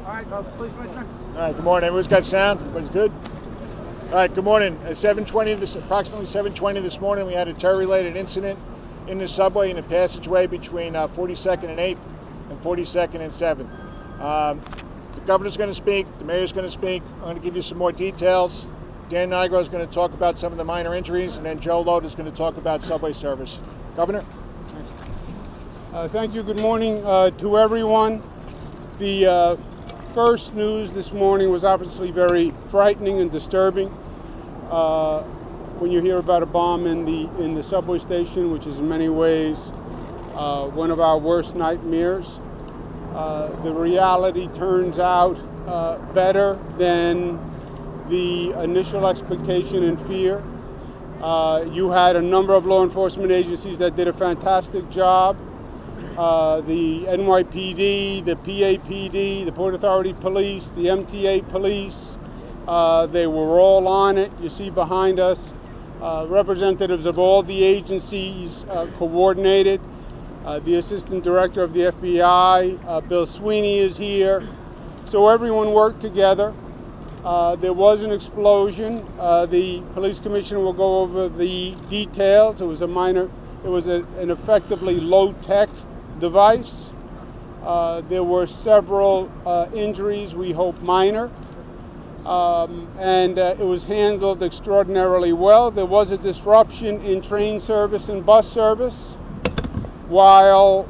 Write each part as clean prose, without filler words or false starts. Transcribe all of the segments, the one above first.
All right, please, Commissioner. All right, good morning. Everyone's got sound? Everybody's good? All right, good morning. At approximately 7:20 this morning, we had a terror-related incident in the subway in the passageway between 42nd and 8th and 42nd and 7th. The governor's going to speak. The mayor's going to speak. I'm going to give you some more details. Dan Nigro is going to talk about some of the minor injuries, and then Joe Loda is going to talk about subway service. Governor? Thank you. Good morning to everyone. The first news this morning was obviously very frightening and disturbing. When you hear about a bomb in the subway station, which is in many ways one of our worst nightmares, the reality turns out better than the initial expectation and fear. You had a number of law enforcement agencies that did a fantastic job. The NYPD, the PAPD, the Port Authority Police, the MTA Police, they were all on it. You see behind us representatives of all the agencies coordinated. The Assistant Director of the FBI, Bill Sweeney, is here. So everyone worked together. There was an explosion. The police commissioner will go over the details. It was an effectively low-tech device. There were several injuries, we hope minor, and it was handled extraordinarily well. There was a disruption in train service and bus service while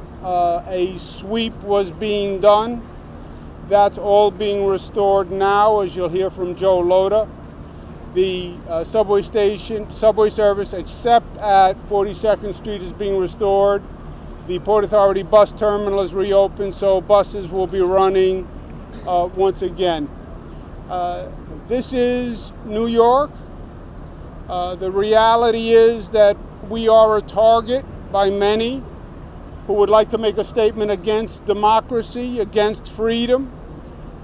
a sweep was being done. That's all being restored now, as you'll hear from Joe Loda. The subway service, except at 42nd Street, is being restored. The Port Authority bus terminal is reopened, so buses will be running once again. This is New York. The reality is that we are a target by many who would like to make a statement against democracy, against freedom.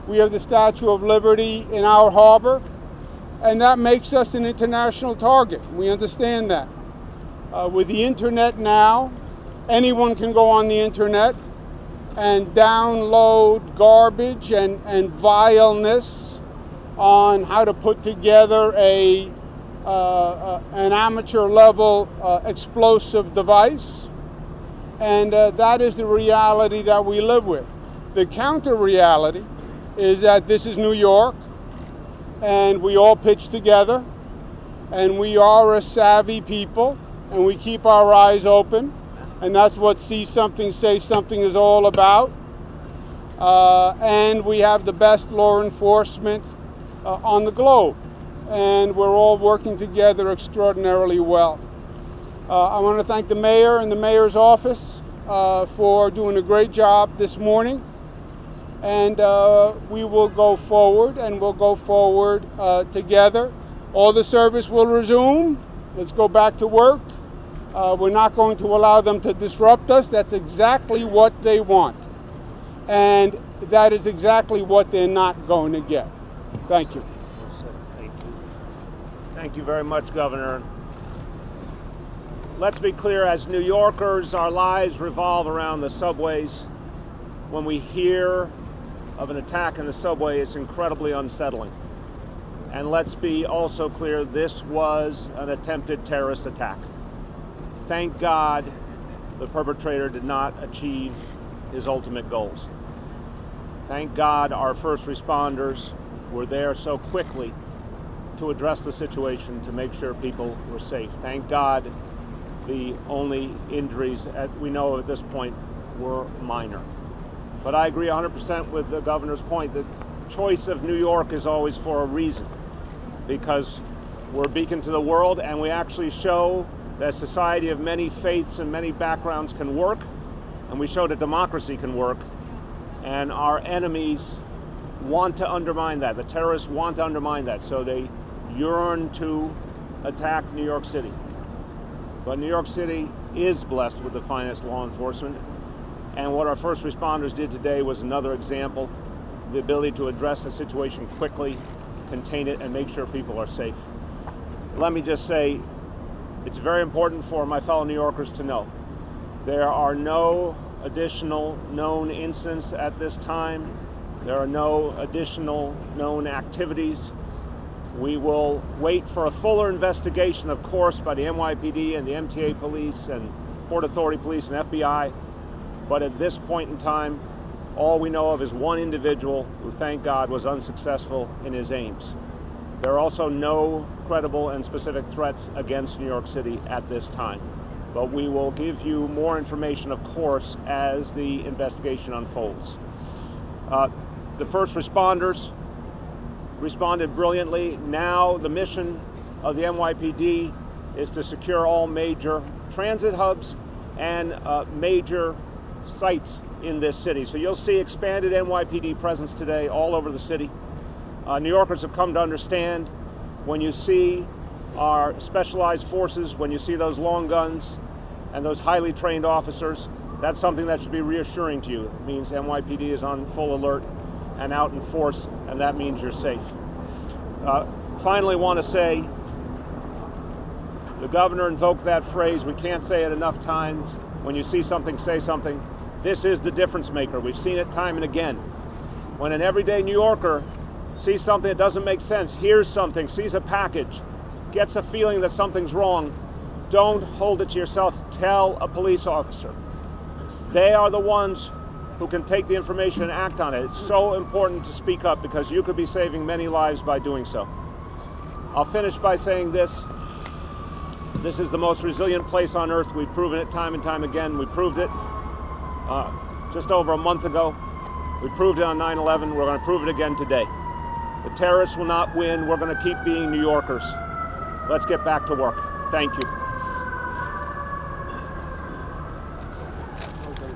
We have the Statue of Liberty in our harbor, and that makes us an international target. We understand that. With the internet now, anyone can go on the internet and download garbage and vileness on how to put together an amateur level explosive device. And that is the reality that we live with. The counter reality is that this is New York, and we all pitch together, and we are a savvy people, and we keep our eyes open, and that's what See Something, Say Something is all about. And we have the best law enforcement on the globe, and we're all working together extraordinarily well. I want to thank the mayor and the mayor's office for doing a great job this morning. And we will go forward, and we'll go forward together. All the service will resume. Let's go back to work. We're not going to allow them to disrupt us. That's exactly what they want. And that is exactly what they're not going to get. Thank you. Thank you. Thank you very much, Governor. Let's be clear, as New Yorkers, our lives revolve around the subways. When we hear of an attack in the subway, it's incredibly unsettling. And let's be also clear, this was an attempted terrorist attack. Thank God the perpetrator did not achieve his ultimate goals. Thank God our first responders were there so quickly to address the situation, to make sure people were safe. Thank God the only injuries we know at this point were minor. But I agree 100% with the governor's point. The choice of New York is always for a reason, because we're a beacon to the world, and we actually show that a society of many faiths and many backgrounds can work, and we show that democracy can work, and our enemies want to undermine that. The terrorists want to undermine that, so they yearn to attack New York City. But New York City is blessed with the finest law enforcement, and what our first responders did today was another example, the ability to address a situation quickly, contain it, and make sure people are safe. Let me just say, it's very important for my fellow New Yorkers to know there are no additional known incidents at this time. There are no additional known activities. We will wait for a fuller investigation, of course, by the NYPD and the MTA police and Port Authority police and FBI. But at this point in time, all we know of is one individual who, thank God, was unsuccessful in his aims. There are also no credible and specific threats against New York City at this time. But we will give you more information, of course, as the investigation unfolds. The first responders responded brilliantly. Now the mission of the NYPD is to secure all major transit hubs and major sites in this city. So you'll see expanded NYPD presence today all over the city. New Yorkers have come to understand when you see our specialized forces, when you see those long guns and those highly trained officers, that's something that should be reassuring to you. It means NYPD is on full alert and out in force, and that means you're safe. Finally, want to say, the governor invoked that phrase, we can't say it enough times, when you see something, say something. This is the difference maker. We've seen it time and again. When an everyday New Yorker sees something that doesn't make sense, hears something, sees a package, gets a feeling that something's wrong, don't hold it to yourself. Tell a police officer. They are the ones who can take the information and act on it. It's so important to speak up because you could be saving many lives by doing so. I'll finish by saying this. This is the most resilient place on earth. We've proven it time and time again. We proved it just over a month ago. We proved it on 9/11. We're going to prove it again today. The terrorists will not win. We're going to keep being New Yorkers. Let's get back to work. Thank you.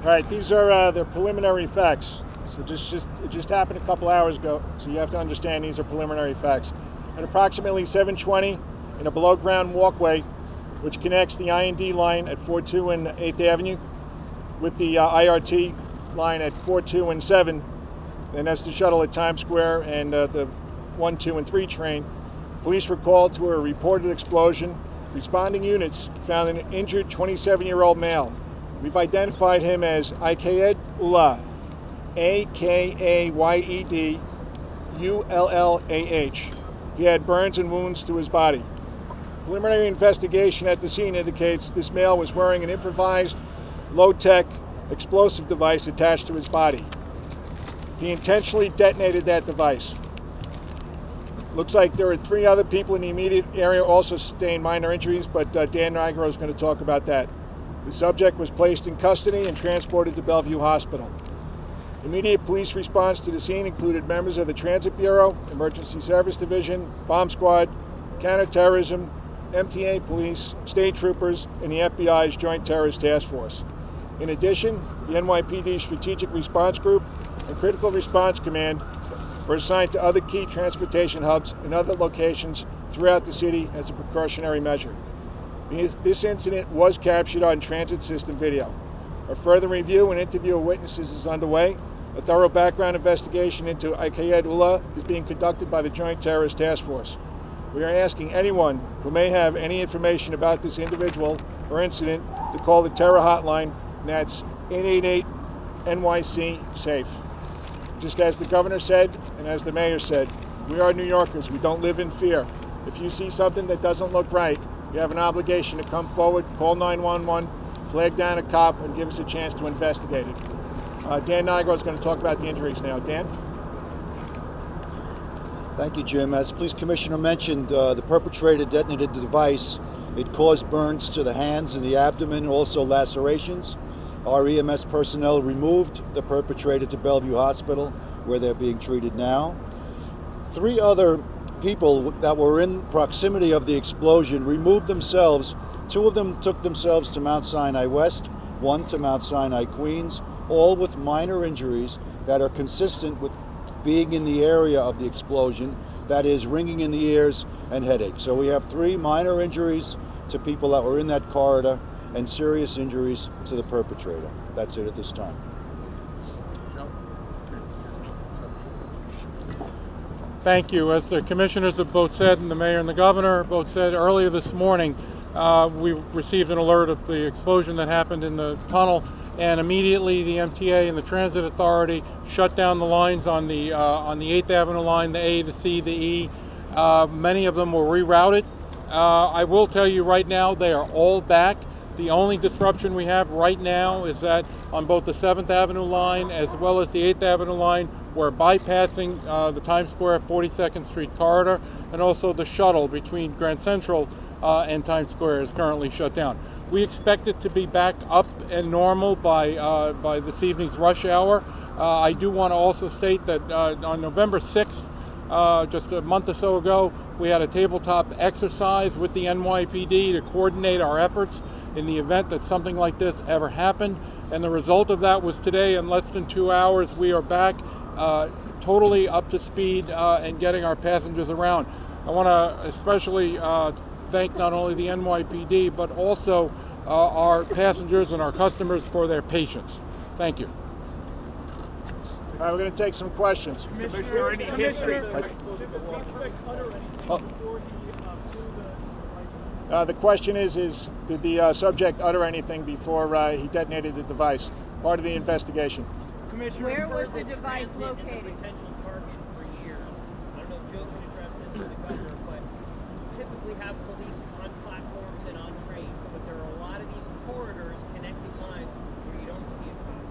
All right, these are the preliminary facts. So it just happened a couple hours ago, so you have to understand these are preliminary facts. At approximately 7:20, in a below-ground walkway, which connects the I&D line at 4-2 and 8th Avenue with the IRT line at 4-2 and 7, and that's the shuttle at Times Square and the 1, 2, and 3 train, police were called to a reported explosion. Responding units found an injured 27-year-old male. We've identified him as Akayed Ullah, Akayed Ullah. He had burns and wounds to his body. Preliminary investigation at the scene indicates this male was wearing an improvised, low-tech explosive device attached to his body. He intentionally detonated that device. Looks like there were 3 other people in the immediate area also sustained minor injuries, but Dan Nigro is going to talk about that. The subject was placed in custody and transported to Bellevue Hospital. Immediate police response to the scene included members of the Transit Bureau, Emergency Service Division, Bomb Squad, Counterterrorism, MTA police, state troopers, and the FBI's Joint Terrorist Task Force. In addition, the NYPD Strategic Response Group and Critical Response Command were assigned to other key transportation hubs in other locations throughout the city as a precautionary measure. This incident was captured on transit system video. A further review and interview of witnesses is underway. A thorough background investigation into Akayed Ullah is being conducted by the Joint Terrorist Task Force. We are asking anyone who may have any information about this individual or incident to call the terror hotline, and that's 888-NYC-SAFE. Just as the governor said, and as the mayor said, we are New Yorkers. We don't live in fear. If you see something that doesn't look right, you have an obligation to come forward, call 911, flag down a cop, and give us a chance to investigate it. Dan Nigro is going to talk about the injuries now. Dan? Thank you, Jim. As the police commissioner mentioned, the perpetrator detonated the device. It caused burns to the hands and the abdomen, also lacerations. Our EMS personnel removed the perpetrator to Bellevue Hospital, where they're being treated now. 3 other people that were in proximity of the explosion removed themselves. 2 of them took themselves to Mount Sinai West, 1 to Mount Sinai Queens, all with minor injuries that are consistent with being in the area of the explosion, that is ringing in the ears and headache. So we have 3 minor injuries to people that were in that corridor and serious injuries to the perpetrator. That's it at this time. Thank you. As the commissioners have both said, and the mayor and the governor both said earlier this morning, we received an alert of the explosion that happened in the tunnel and immediately the MTA and the Transit Authority shut down the lines on the 8th Avenue line, the A, the C, the E. Many of them were rerouted. I will tell you right now, they are all back. The only disruption we have right now is that on both the 7th Avenue line as well as the 8th Avenue line, we're bypassing the Times Square 42nd Street corridor, and also the shuttle between Grand Central and Times Square is currently shut down. We expect it to be back up and normal by this evening's rush hour. I do want to also state that on November 6th, just a month or so ago, we had a tabletop exercise with the NYPD to coordinate our efforts in the event that something like this ever happened. And the result of that was today, in less than 2 hours, we are back totally up to speed and getting our passengers around. I want to especially thank not only the NYPD, but also our passengers and our customers for their patience. Thank you. All right, we're going to take some questions. Commissioner, any history? The question is did the subject utter anything before he detonated the device? Part of the investigation. Where was the device located? Is a potential target for years. I don't know if Joe can address this to the governor, but typically have police on platforms and on trains, but there are a lot of these corridors connecting lines where you don't see a cop.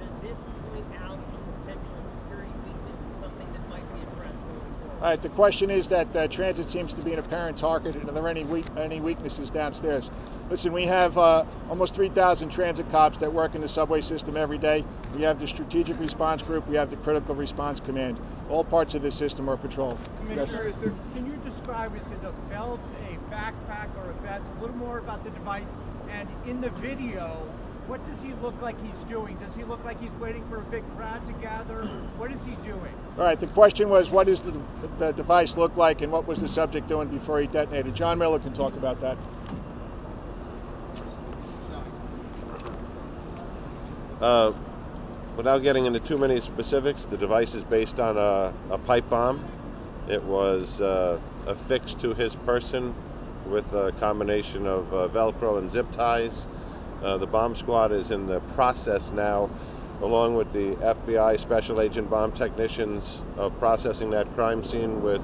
Does this point out a potential security weakness and something that might be addressed going forward? All right, the question is that transit seems to be an apparent target, and are there any weaknesses downstairs? Listen, we have almost 3,000 transit cops that work in the subway system every day. We have the Strategic Response Group, we have the Critical Response Command. All parts of this system are patrolled. Commissioner, can you describe, is it a belt, a backpack, or a vest? A little more about the device. And in the video, what does he look like he's doing? Does he look like he's waiting for a big crowd to gather? What is he doing? All right, the question was, what does the device look like, and what was the subject doing before he detonated? John Miller can talk about that. Without getting into too many specifics, the device is based on a pipe bomb. It was affixed to his person with a combination of Velcro and zip ties. The bomb squad is in the process now, along with the FBI Special Agent bomb technicians, of processing that crime scene with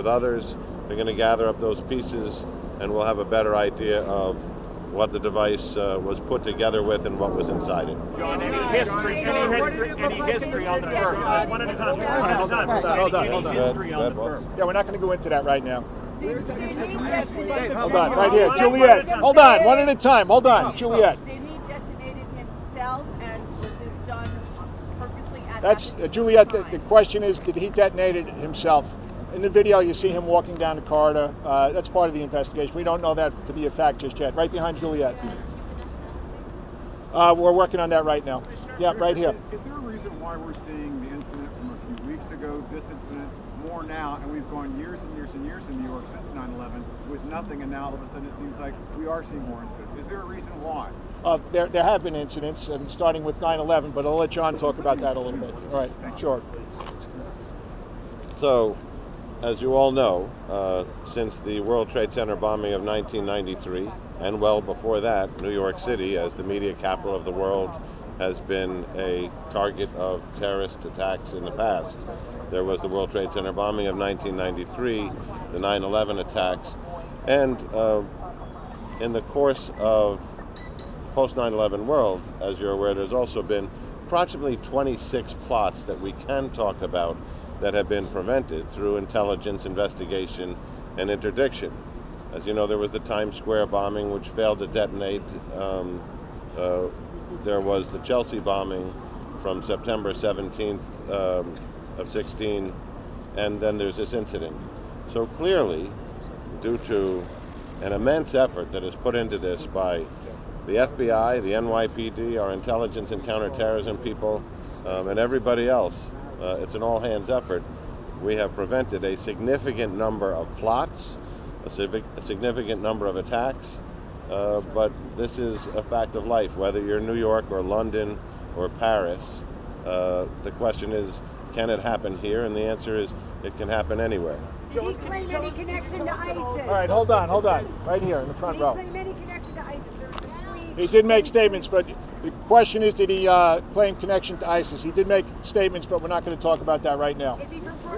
others. They're going to gather up those pieces, and we'll have a better idea of what the device was put together with and what was inside it. John, any history on the bird? One at a time. Hold on. Any history on the bird? Yeah, we're not going to go into that right now. Did he detonate? Hold on, right here, Juliet. Hold on, one at a time. Hold on, Juliet. Did he detonate it himself, and was this done purposely at That's that Juliet. time? The question is, did he detonate it himself? In the video, you see him walking down the corridor. That's part of the investigation. We don't know that to be a fact just yet. Right behind Juliet. We're working on that right now. Yeah, right here. Is there a reason why we're seeing the incident from a few weeks ago, this incident, more now, and we've gone years and years and years in New York since 9/11 with nothing, and now all of a sudden it seems like we are seeing more incidents? Is there a reason why? There have been incidents, starting with 9/11, but I'll let John talk about that a little bit. All right, sure. So, as you all know, since the World Trade Center bombing of 1993, and well before that, New York City, as the media capital of the world, has been a target of terrorist attacks in the past. There was the World Trade Center bombing of 1993, the 9/11 attacks, and in the course of post 9/11 world, as you're aware, there's also been approximately 26 plots that we can talk about that have been prevented through intelligence, investigation, and interdiction. As you know, there was the Times Square bombing, which failed to detonate. There was the Chelsea bombing from September 17th of 16, and then there's this incident. So clearly, due to an immense effort that is put into this by the FBI, the NYPD, our intelligence and counterterrorism people, and everybody else, it's an all-hands effort. We have prevented a significant number of plots, a significant number of attacks, but this is a fact of life. Whether you're New York or London or Paris, the question is, can it happen here? And the answer is, it can happen anywhere. Did he claim any connection to ISIS? All right, hold on. Right here in the front row. Did he claim any connection to ISIS? He did make statements, but The question is, did he claim connection to ISIS? He did make statements, but we're not going to talk about that right now.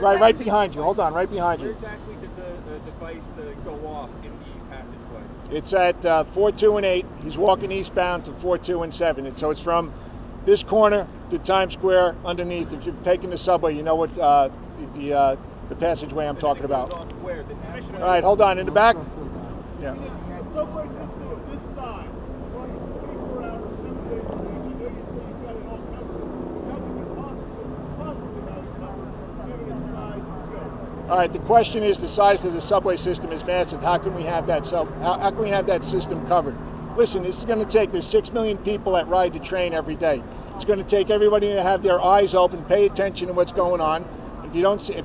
Right behind you. Hold on, right behind you. Where exactly did the device go off in the passageway? It's at 4-2 and 8. He's walking eastbound to 4-2 and 7. And so it's from this corner to Times Square underneath. If you've taken the subway, you know what the passageway I'm talking about. All right, hold on. In the back? Yeah. Subway system of this size runs 24 hours, 7 days a week. You know you say you've got it all covered. How can you possibly have it covered given its size and scope? All right. The question is, the size of the subway system is massive. How can we have that how can we have that system covered? Listen, this is going to take. There's 6 million people that ride the train every day. It's going to take everybody to have their eyes open, pay attention to what's going on. If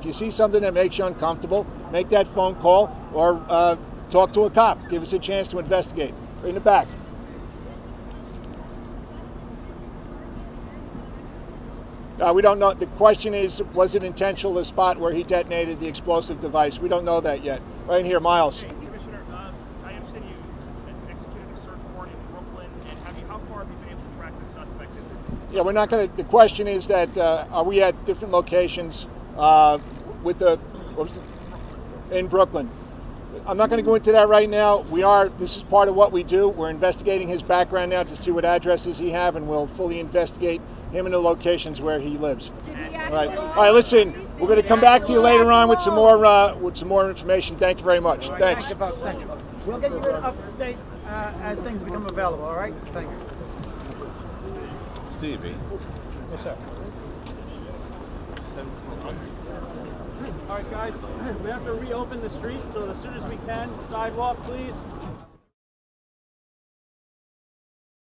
you see something that makes you uncomfortable, make that phone call or talk to a cop. Give us a chance to investigate. In the back. We don't know. The question is, was it intentional, the spot where he detonated the explosive device? We don't know that yet. Right here, Miles. Hey, Commissioner, I understand you executed a search warrant in Brooklyn, and how far have you been able to track the suspect? Yeah, we're not going to. The question is that are we at different locations in Brooklyn? I'm not going to go into that right now. This is part of what we do. We're investigating his background now to see what addresses he have, and we'll fully investigate him in the locations where he lives. All right, listen. We're going to come back to you later on with some more information. Thank you very much. Thanks. Thank you. We'll get you an update as things become available. All right. Thank you. Stevie. Yes, sir. All right, guys, we have to reopen the street, so as soon as we can, sidewalk, please.